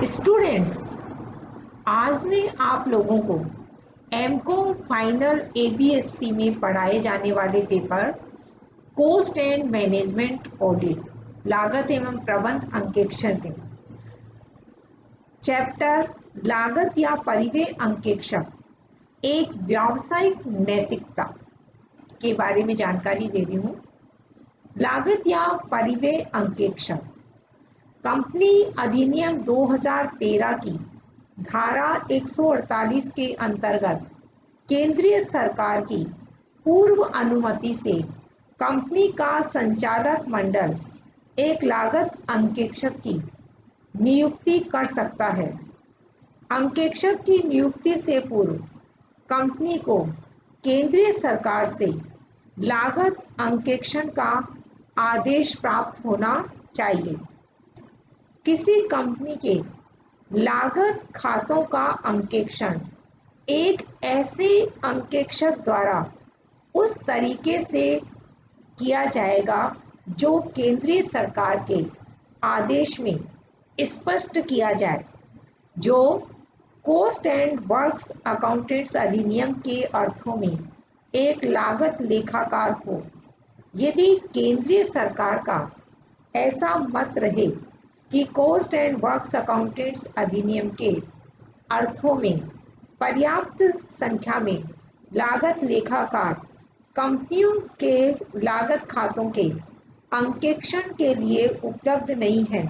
Students, आज मैं आप लोगों को एमकॉम फाइनल एबीएसटी में पढ़ाए जाने वाले paper cost and management audit लागत एवं प्रबंध अंकेक्षण में चैप्टर लागत या परिव्यय अंकेक्षण एक व्यावसायिक नैतिकता के बारे में जानकारी दे रही हूँ। लागत या परिव्यय अंकेक्षण कंपनी अधिनियम 2013 की धारा 148 के अंतर्गत केंद्रीय सरकार की पूर्व अनुमति से कंपनी का संचालक मंडल एक लागत अंकेक्षक की नियुक्ति कर सकता है। अंकेक्षक की नियुक्ति से पूर्व कंपनी को केंद्रीय सरकार से लागत अंकेक्षण का आदेश प्राप्त होना चाहिए। किसी कंपनी के लागत खातों का अंकेक्षण एक ऐसे अंकेक्षक द्वारा उस तरीके से किया जाएगा जो केंद्रीय सरकार के आदेश में स्पष्ट किया जाए, जो कॉस्ट एंड वर्क्स अकाउंटेंट्स अधिनियम के अर्थों में एक लागत लेखाकार हो। यदि केंद्रीय सरकार का ऐसा मत रहे कि कॉस्ट एंड वर्क्स अकाउंटेंट्स अधिनियम के अर्थों में पर्याप्त संख्या में लागत लेखाकार कंपनियों के लागत खातों के अंकेक्षण के लिए उपलब्ध नहीं है,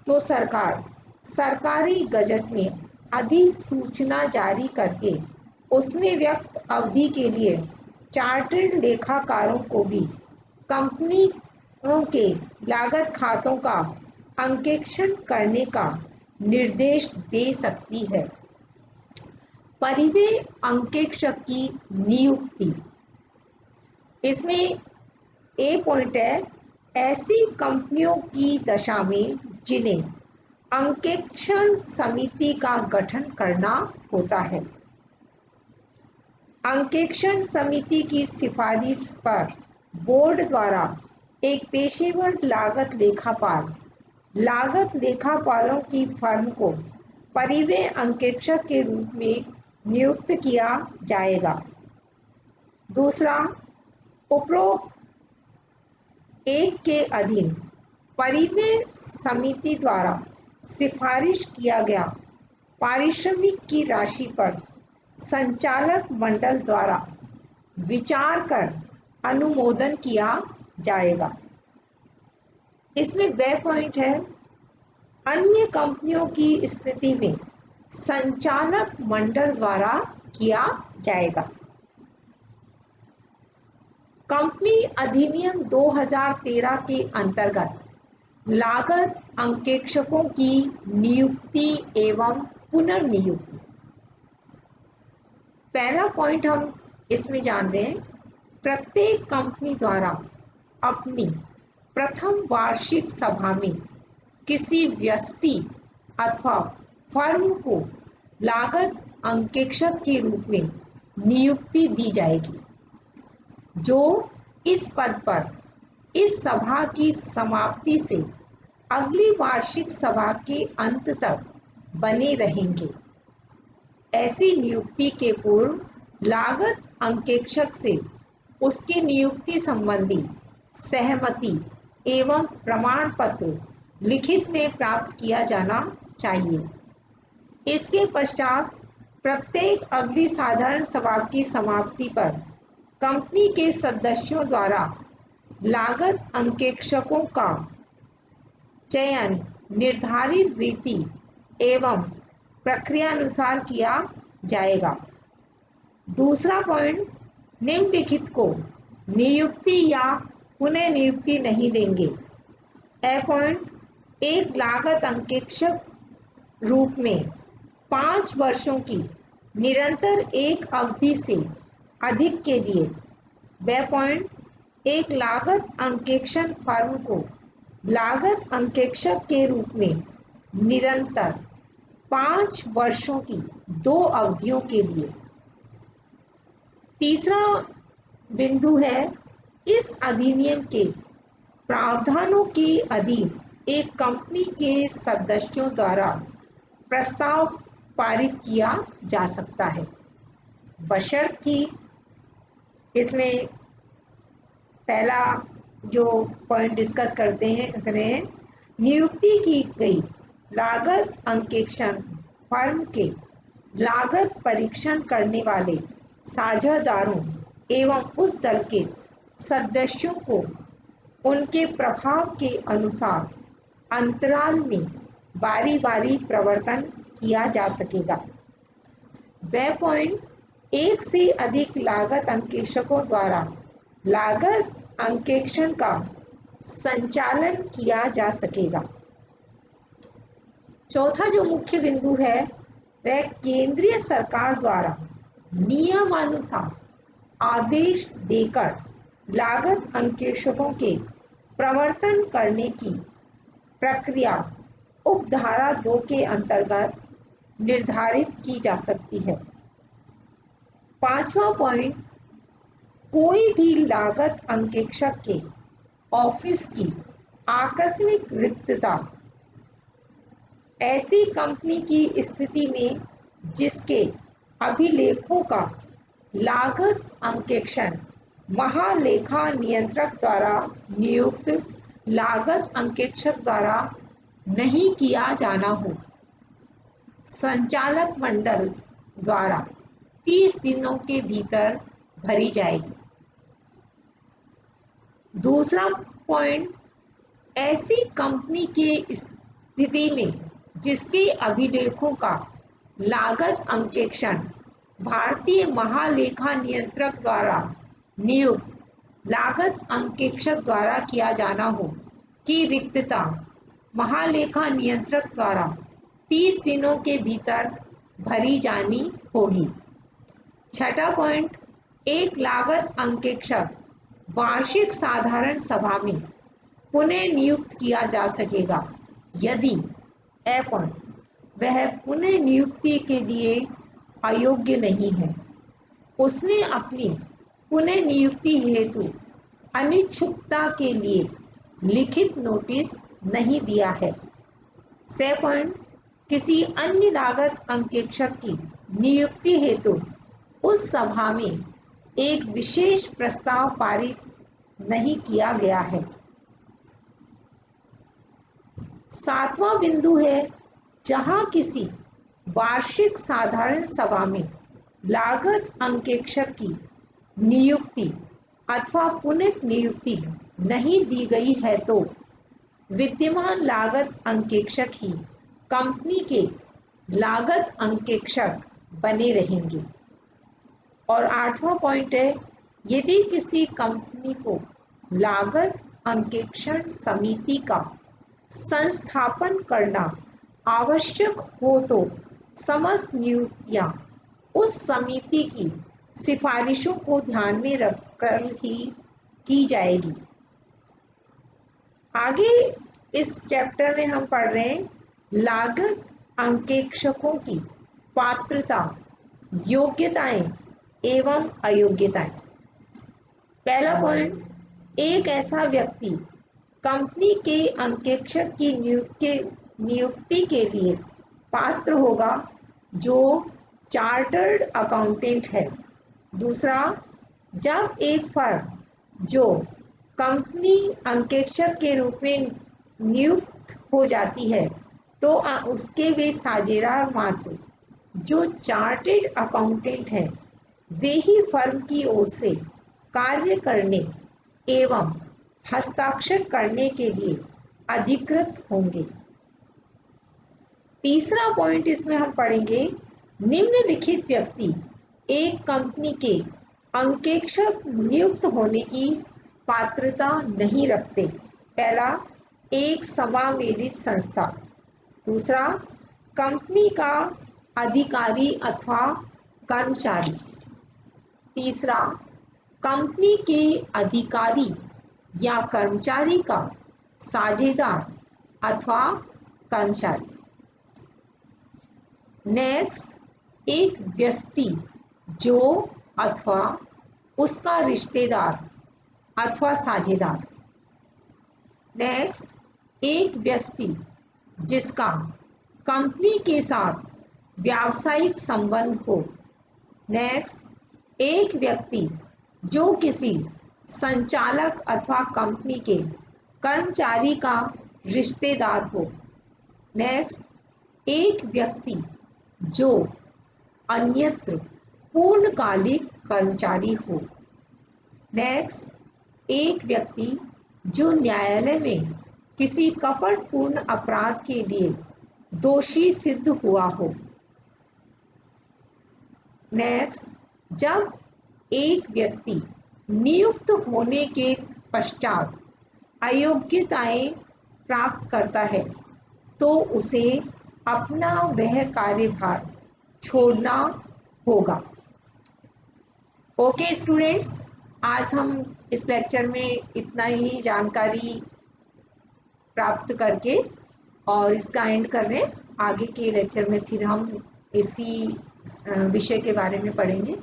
तो सरकार सरकारी गजट में अधिसूचना जारी करके उसमें व्यक्त अवधि के लिए चार्टर्ड लेखाकारों को भी कंपनियों के लागत खातों का अंकेक्षण करने का निर्देश दे सकती है। परिव्यय अंकेक्षक की नियुक्ति, इसमें ए पॉइंट है, ऐसी कंपनियों की दशा में जिन्हें अंकेक्षण समिति का गठन करना होता है। अंकेक्षण समिति की सिफारिश पर बोर्ड द्वारा एक पेशेवर लागत लेखापालों की फर्म को परिव्यय अंकेक्षक के रूप में नियुक्त किया जाएगा। दूसरा, उपरोक्त एक के अधीन परिव्यय समिति द्वारा सिफारिश किया गया पारिश्रमिक की राशि पर संचालक मंडल द्वारा विचार कर अनुमोदन किया जाएगा। इसमें वह पॉइंट है, अन्य कंपनियों की स्थिति में संचालक मंडल द्वारा किया जाएगा। कंपनी अधिनियम 2013 के अंतर्गत लागत अंकेक्षकों की नियुक्ति एवं पुनर्नियुक्ति। पहला पॉइंट हम इसमें जान रहे हैं, प्रत्येक कंपनी द्वारा अपनी प्रथम वार्षिक सभा में किसी व्यक्ति अथवा फर्म को लागत अंकेक्षक के रूप में नियुक्ति दी जाएगी, जो इस पद पर इस सभा की समाप्ति से अगली वार्षिक सभा के अंत तक बने रहेंगे। ऐसी नियुक्ति के पूर्व लागत अंकेक्षक से उसकी नियुक्ति संबंधी सहमति एवं प्रमाण पत्र लिखित में प्राप्त किया जाना चाहिए। इसके पश्चात प्रत्येक अगली साधारण सभा की समाप्ति पर कंपनी के सदस्यों द्वारा लागत अंकेक्षकों का चयन निर्धारित रीति एवं प्रक्रिया अनुसार किया जाएगा। दूसरा पॉइंट, निम्नलिखित को नियुक्ति या पुनः नियुक्ति नहीं देंगे। ए पॉइंट, एक लागत अंकेक्षक रूप में 5 वर्षों की निरंतर एक अवधि से अधिक के लिए। वह पॉइंट, एक लागत अंकेक्षण फर्म को लागत अंकेक्षक के रूप में निरंतर 5 वर्षों की 2 अवधियों के लिए। तीसरा बिंदु है, इस अधिनियम के प्रावधानों के अधीन एक कंपनी के सदस्यों द्वारा प्रस्ताव पारित किया जा सकता है, बशर्त कि इसमें पहला जो पॉइंट डिस्कस करते हैं करें, नियुक्ति की गई लागत अंकेक्षण फर्म के लागत परीक्षण करने वाले साझेदारों एवं उस दल के सदस्यों को उनके प्रभाव के अनुसार अंतराल में बारी बारी प्रवर्तन किया जा सकेगा। वह पॉइंट एक से अधिक लागत अंकेक्षकों द्वारा लागत अंकेक्षण का संचालन किया जा सकेगा। चौथा जो मुख्य बिंदु है वह केंद्रीय सरकार द्वारा नियमानुसार आदेश देकर लागत अंकेक्षकों के प्रवर्तन करने की प्रक्रिया उपधारा 2 के अंतर्गत निर्धारित की जा सकती है। पांचवा पॉइंट, कोई भी लागत अंकेक्षक के ऑफिस की आकस्मिक रिक्तता ऐसी कंपनी की स्थिति में जिसके अभिलेखों का लागत अंकेक्षण महालेखा नियंत्रक द्वारा नियुक्त लागत अंकेक्षक द्वारा नहीं किया जाना हो, संचालक मंडल द्वारा 30 दिनों के भीतर भरी जाएगी। दूसरा पॉइंट, ऐसी कंपनी की स्थिति में जिसके अभिलेखों का लागत अंकेक्षण भारतीय महालेखा नियंत्रक द्वारा नियुक्त लागत अंकेक्षक द्वारा किया जाना हो की रिक्तता महालेखा नियंत्रक द्वारा 30 दिनों के भीतर भरी जानी होगी। छठा पॉइंट, एक लागत अंकेक्षक वार्षिक साधारण सभा में पुनः नियुक्त किया जा सकेगा यदि वह पुनः नियुक्ति के लिए अयोग्य नहीं है, उसने अपनी पुनः नियुक्ति हेतु अनिच्छुकता के लिए लिखित नोटिस नहीं दिया है। पॉइंट, किसी अन्य लागत अंकेक्षक की नियुक्ति हेतु उस सभा में एक विशेष प्रस्ताव पारित नहीं किया गया है। सातवां बिंदु है, जहां किसी वार्षिक साधारण सभा में लागत अंकेक्षक की नियुक्ति अथवा पुनः नियुक्ति नहीं दी गई है तो विद्यमान लागत अंकेक्षक ही कंपनी के लागत अंकेक्षक बने रहेंगे। और आठवां पॉइंट है, यदि किसी कंपनी को लागत अंकेक्षण समिति का संस्थापन करना आवश्यक हो तो समस्त नियुक्तियां उस समिति की सिफारिशों को ध्यान में रखकर ही की जाएगी। आगे इस चैप्टर में हम पढ़ रहे हैं लागत अंकेक्षकों की पात्रता, योग्यताएं एवं अयोग्यताएं। पहला पॉइंट, एक ऐसा व्यक्ति कंपनी के अंकेक्षक की नियुक्ति के लिए पात्र होगा जो चार्टर्ड अकाउंटेंट है। दूसरा, जब एक फर्म जो कंपनी अंकेक्षक के रूप में नियुक्त हो जाती है तो उसके वे साझेदार मात्र जो चार्टर्ड अकाउंटेंट है वे ही फर्म की ओर से कार्य करने एवं हस्ताक्षर करने के लिए अधिकृत होंगे। तीसरा पॉइंट इसमें हम पढ़ेंगे, निम्नलिखित व्यक्ति एक कंपनी के अंकेक्षक नियुक्त होने की पात्रता नहीं रखते। पहला, एक समावेशित संस्था। दूसरा, कंपनी का अधिकारी अथवा कर्मचारी। तीसरा, कंपनी के अधिकारी या कर्मचारी का साझेदार अथवा कर्मचारी। नेक्स्ट, एक व्यक्ति जो अथवा उसका रिश्तेदार अथवा साझेदार। नेक्स्ट, एक व्यक्ति जिसका कंपनी के साथ व्यावसायिक संबंध हो। नेक्स्ट, एक व्यक्ति जो किसी संचालक अथवा कंपनी के कर्मचारी का रिश्तेदार हो। नेक्स्ट, एक व्यक्ति जो अन्यत्र पूर्णकालिक कर्मचारी हो। नेक्स्ट, एक व्यक्ति जो न्यायालय में किसी कपटपूर्ण अपराध के लिए दोषी सिद्ध हुआ हो। नेक्स्ट, जब एक व्यक्ति नियुक्त होने के पश्चात अयोग्यताएं प्राप्त करता है तो उसे अपना वह कार्यभार छोड़ना होगा। ओके स्टूडेंट्स, आज हम इस लेक्चर में इतना ही जानकारी प्राप्त करके और इसका एंड कर रहे हैं। आगे के लेक्चर में फिर हम इसी विषय के बारे में पढ़ेंगे।